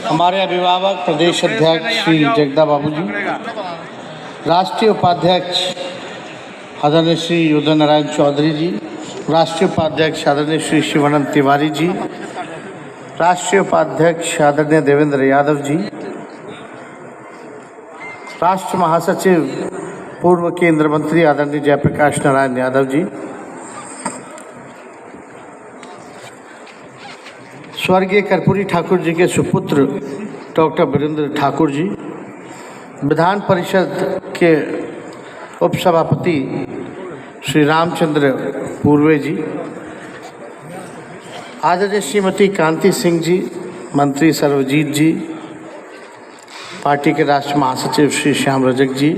हमारे अभिभावक प्रदेश अध्यक्ष श्री जगदा बाबू जी, राष्ट्रीय उपाध्यक्ष आदरणीय श्री उदय नारायण चौधरी जी, राष्ट्रीय उपाध्यक्ष आदरणीय श्री शिवानंद तिवारी जी, राष्ट्रीय उपाध्यक्ष आदरणीय देवेंद्र यादव जी, राष्ट्र महासचिव पूर्व केंद्र मंत्री आदरणीय जयप्रकाश नारायण यादव जी, स्वर्गीय कर्पूरी ठाकुर जी के सुपुत्र डॉक्टर वीरेंद्र ठाकुर जी, विधान परिषद के उपसभापति श्री रामचंद्र पूर्वे जी, आदरणीय श्रीमती कांति सिंह जी, मंत्री सर्वजीत जी, पार्टी के राष्ट्रीय महासचिव श्री श्याम रजक जी,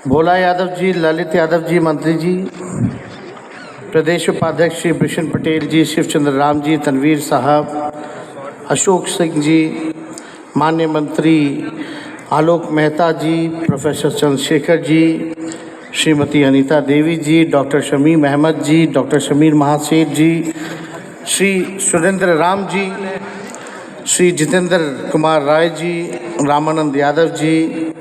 भोला यादव जी, ललित यादव जी, मंत्री जी, प्रदेश उपाध्यक्ष श्री भूषण पटेल जी, शिवचंद्र राम जी, तनवीर साहब, अशोक सिंह जी, माननीय मंत्री आलोक मेहता जी, प्रोफेसर चंद्रशेखर जी, श्रीमती अनीता देवी जी, डॉक्टर शमीम अहमद जी, डॉक्टर शमीर महासेठ जी, श्री सुरेंद्र राम जी, श्री जितेंद्र कुमार राय जी, रामानंद यादव जी,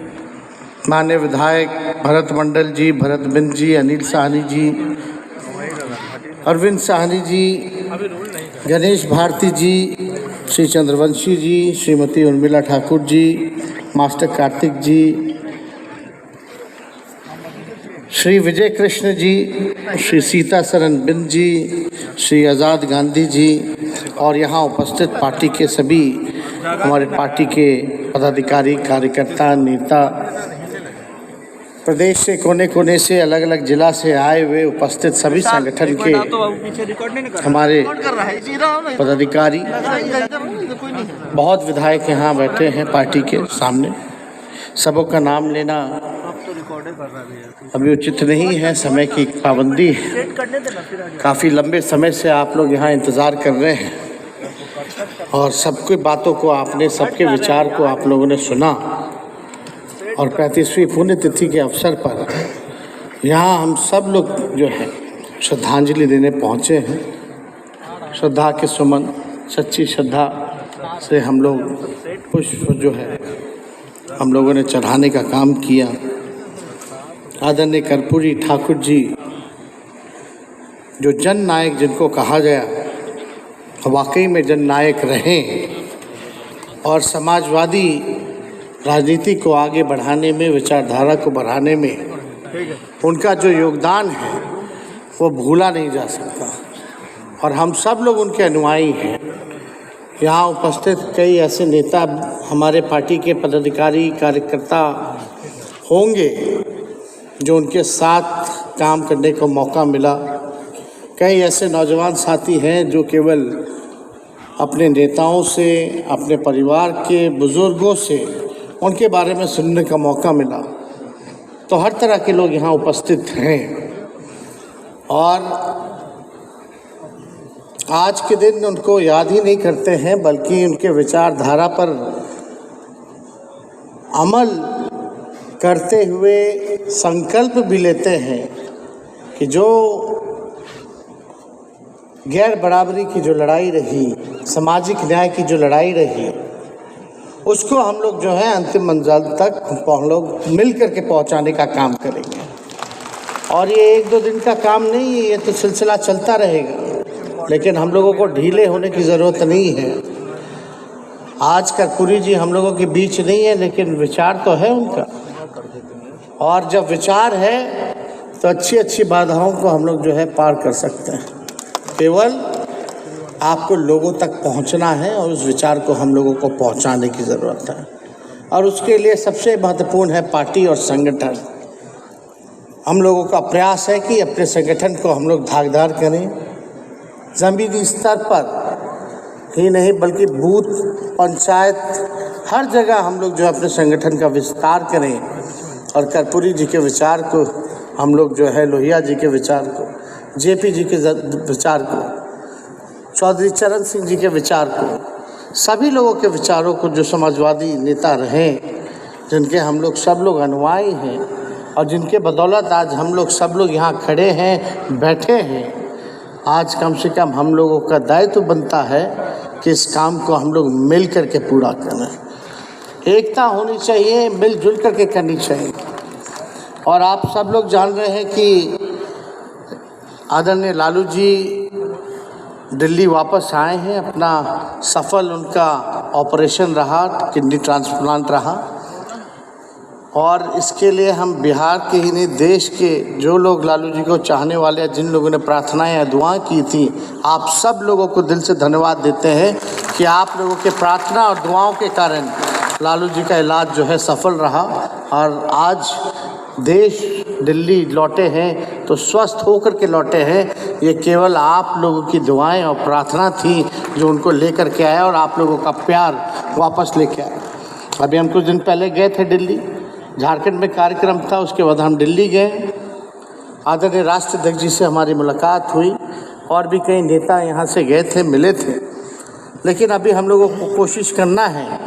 माननीय विधायक भरत मंडल जी, भरत बिंद जी, अनिल साहनी जी, अरविंद साहनी जी, गणेश भारती जी, श्री चंद्रवंशी जी, श्रीमती उर्मिला ठाकुर जी, मास्टर कार्तिक जी, श्री विजय कृष्ण जी, श्री सीता सरन बिंद जी, श्री आज़ाद गांधी जी और यहाँ उपस्थित पार्टी के सभी हमारे पार्टी के पदाधिकारी, कार्यकर्ता, नेता, प्रदेश से कोने कोने से अलग अलग जिला से आए हुए उपस्थित सभी संगठन के हमारे पदाधिकारी, बहुत विधायक यहाँ बैठे हैं पार्टी के सामने। सबों का नाम लेना अभी उचित नहीं है, समय की पाबंदी है। काफ़ी लंबे समय से आप लोग यहाँ इंतज़ार कर रहे हैं और सबकी बातों को आपने, सबके विचार को आप लोगों ने सुना और 35वीं पुण्यतिथि के अवसर पर यहाँ हम सब लोग जो है श्रद्धांजलि देने पहुँचे हैं। श्रद्धा के सुमन, सच्ची श्रद्धा से हम लोग पुष्प जो है हम लोगों ने चढ़ाने का काम किया। आदरणीय कर्पूरी ठाकुर जी जो जन नायक जिनको कहा गया, वाकई में जन नायक रहे और समाजवादी राजनीति को आगे बढ़ाने में, विचारधारा को बढ़ाने में उनका जो योगदान है वो भूला नहीं जा सकता और हम सब लोग उनके अनुयायी हैं। यहाँ उपस्थित कई ऐसे नेता, हमारे पार्टी के पदाधिकारी, कार्यकर्ता होंगे जो उनके साथ काम करने को मौका मिला। कई ऐसे नौजवान साथी हैं जो केवल अपने नेताओं से, अपने परिवार के बुज़ुर्गों से उनके बारे में सुनने का मौका मिला। तो हर तरह के लोग यहाँ उपस्थित हैं और आज के दिन उनको याद ही नहीं करते हैं बल्कि उनके विचारधारा पर अमल करते हुए संकल्प भी लेते हैं कि जो गैर बराबरी की जो लड़ाई रही, सामाजिक न्याय की जो लड़ाई रही, उसको हम लोग जो है अंतिम मंजिल तक हम लोग मिल कर के पहुँचाने का काम करेंगे। और ये 1-2 दिन का काम नहीं है, ये तो सिलसिला चलता रहेगा, लेकिन हम लोगों को ढीले होने की ज़रूरत नहीं है। आज कर्पूरी जी हम लोगों के बीच नहीं है, लेकिन विचार तो है उनका, और जब विचार है तो अच्छी अच्छी बाधाओं को हम लोग जो है पार कर सकते हैं। केवल आपको लोगों तक पहुंचना है और उस विचार को हम लोगों को पहुंचाने की ज़रूरत है और उसके लिए सबसे महत्वपूर्ण है पार्टी और संगठन। हम लोगों का प्रयास है कि अपने संगठन को हम लोग धाकदार करें, ज़मीनी स्तर पर ही नहीं बल्कि बूथ, पंचायत, हर जगह हम लोग जो अपने संगठन का विस्तार करें और कर्पूरी जी के विचार को हम लोग जो है, लोहिया जी के विचार को, जेपी जी के विचार को, चौधरी चरण सिंह जी के विचार को, सभी लोगों के विचारों को, जो समाजवादी नेता रहे, जिनके हम लोग सब लोग अनुयायी हैं और जिनके बदौलत आज हम लोग सब लोग यहाँ खड़े हैं, बैठे हैं, आज कम से कम हम लोगों का दायित्व बनता है कि इस काम को हम लोग मिल कर के पूरा करें। एकता होनी चाहिए, मिलजुल कर के करनी चाहिए। और आप सब लोग जान रहे हैं कि आदरणीय लालू जी दिल्ली वापस आए हैं। अपना सफल उनका ऑपरेशन रहा, किडनी ट्रांसप्लांट रहा, और इसके लिए हम बिहार के ही नहीं देश के जो लोग लालू जी को चाहने वाले हैं, जिन लोगों ने प्रार्थनाएं या दुआएं की थी, आप सब लोगों को दिल से धन्यवाद देते हैं कि आप लोगों के प्रार्थना और दुआओं के कारण लालू जी का इलाज जो है सफल रहा और आज देश दिल्ली लौटे हैं तो स्वस्थ होकर के लौटे हैं। ये केवल आप लोगों की दुआएं और प्रार्थना थी जो उनको लेकर के आया और आप लोगों का प्यार वापस लेके आया। अभी हम कुछ दिन पहले गए थे दिल्ली, झारखंड में कार्यक्रम था, उसके बाद हम दिल्ली गए। आदरणीय राष्ट्राध्यक्ष जी से हमारी मुलाकात हुई और भी कई नेता यहाँ से गए थे, मिले थे। लेकिन अभी हम लोगों को कोशिश करना है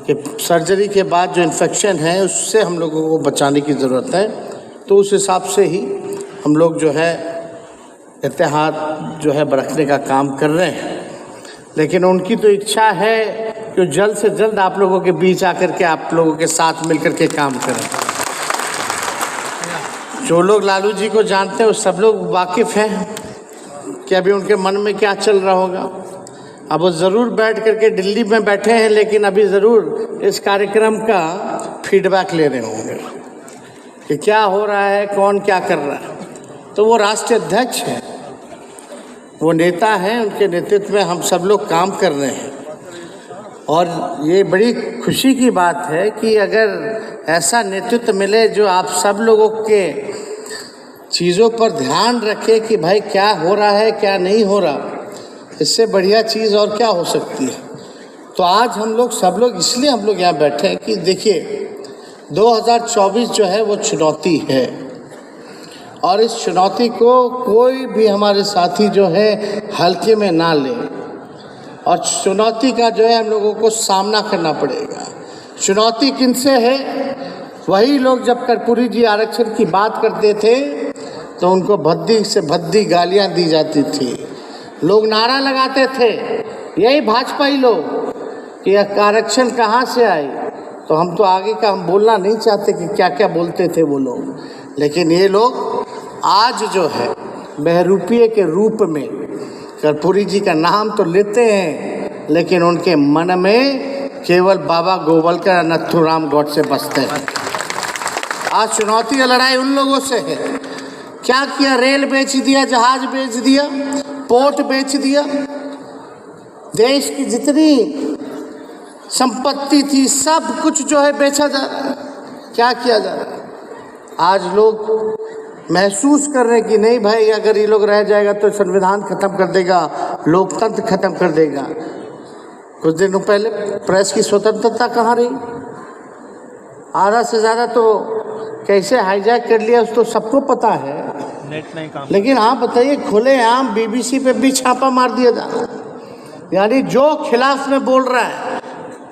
कि सर्जरी के बाद जो इन्फेक्शन है उससे हम लोगों को बचाने की ज़रूरत है। तो उस हिसाब से ही हम लोग जो है एहतियात जो है बरतने का काम कर रहे हैं। लेकिन उनकी तो इच्छा है कि जल्द से जल्द आप लोगों के बीच आकर के आप लोगों के साथ मिलकर के काम करें। जो लोग लालू जी को जानते हैं वो सब लोग वाकिफ़ हैं कि अभी उनके मन में क्या चल रहा होगा। अब वो ज़रूर बैठ करके दिल्ली में बैठे हैं, लेकिन अभी ज़रूर इस कार्यक्रम का फीडबैक ले रहे होंगे कि क्या हो रहा है, कौन क्या कर रहा है। तो वो राष्ट्रीय अध्यक्ष हैं, वो नेता हैं, उनके नेतृत्व में हम सब लोग काम कर रहे हैं। और ये बड़ी खुशी की बात है कि अगर ऐसा नेतृत्व मिले जो आप सब लोगों के चीज़ों पर ध्यान रखे कि भाई क्या हो रहा है, क्या नहीं हो रहा, इससे बढ़िया चीज़ और क्या हो सकती है। तो आज हम लोग सब लोग इसलिए हम लोग यहाँ बैठे हैं कि देखिए 2024 जो है वो चुनौती है और इस चुनौती को कोई भी हमारे साथी जो है हल्के में ना ले। और चुनौती का जो है हम लोगों को सामना करना पड़ेगा। चुनौती किनसे है? वही लोग जब कर्पूरी जी आरक्षण की बात करते थे तो उनको भद्दी से भद्दी गालियां दी जाती थी। लोग नारा लगाते थे, यही भाजपाई लोग, कि आरक्षण कहाँ से आई। तो हम तो आगे का हम बोलना नहीं चाहते कि क्या क्या बोलते थे वो लोग। लेकिन ये लोग आज जो है बहरूपिये के रूप में कर्पूरी जी का नाम तो लेते हैं, लेकिन उनके मन में केवल बाबा गोवलकर नथुराम गौडसे बसते हैं। आज चुनौती या लड़ाई उन लोगों से है। क्या किया? रेल बेच दिया, जहाज बेच दिया, पोर्ट बेच दिया, देश की जितनी संपत्ति थी सब कुछ जो है बेचा जा रहा है। क्या किया जा रहा है? आज लोग महसूस कर रहे हैं कि नहीं भाई, अगर ये लोग रह जाएगा तो संविधान खत्म कर देगा, लोकतंत्र खत्म कर देगा। कुछ दिनों पहले प्रेस की स्वतंत्रता कहाँ रही? आधा से ज़्यादा तो कैसे हाईजैक कर लिया तो सबको पता है, नेट नहीं काम। लेकिन हाँ बताइए, खुलेआम BBC पे भी छापा मार दिया जा रहा है। यानी जो खिलाफ में बोल रहा है,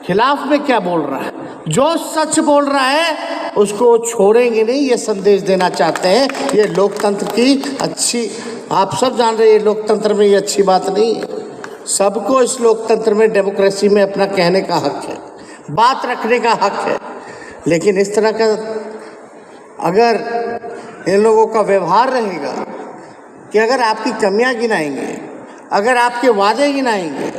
खिलाफ में क्या बोल रहा है, जो सच बोल रहा है उसको छोड़ेंगे नहीं, ये संदेश देना चाहते हैं। ये लोकतंत्र की अच्छी, आप सब जान रहे हैं ये लोकतंत्र में ये अच्छी बात नहीं है। सबको इस लोकतंत्र में, डेमोक्रेसी में अपना कहने का हक है, बात रखने का हक है। लेकिन इस तरह का अगर इन लोगों का व्यवहार रहेगा कि अगर आपकी कमियां गिनाएंगे, अगर आपके वादे गिनाएंगे,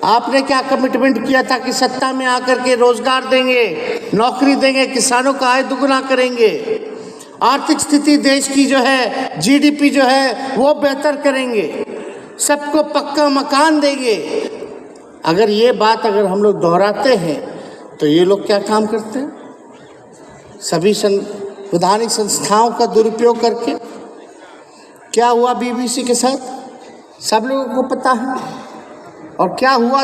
आपने क्या कमिटमेंट किया था कि सत्ता में आकर के रोजगार देंगे, नौकरी देंगे, किसानों का आय दुगना करेंगे, आर्थिक स्थिति देश की जो है GDP जो है वो बेहतर करेंगे, सबको पक्का मकान देंगे। अगर ये बात अगर हम लोग दोहराते हैं तो ये लोग क्या काम करते हैं? सभी संवैधानिक संस्थाओं का दुरुपयोग करके। क्या हुआ BBC के साथ सब लोगों को पता है। और क्या हुआ था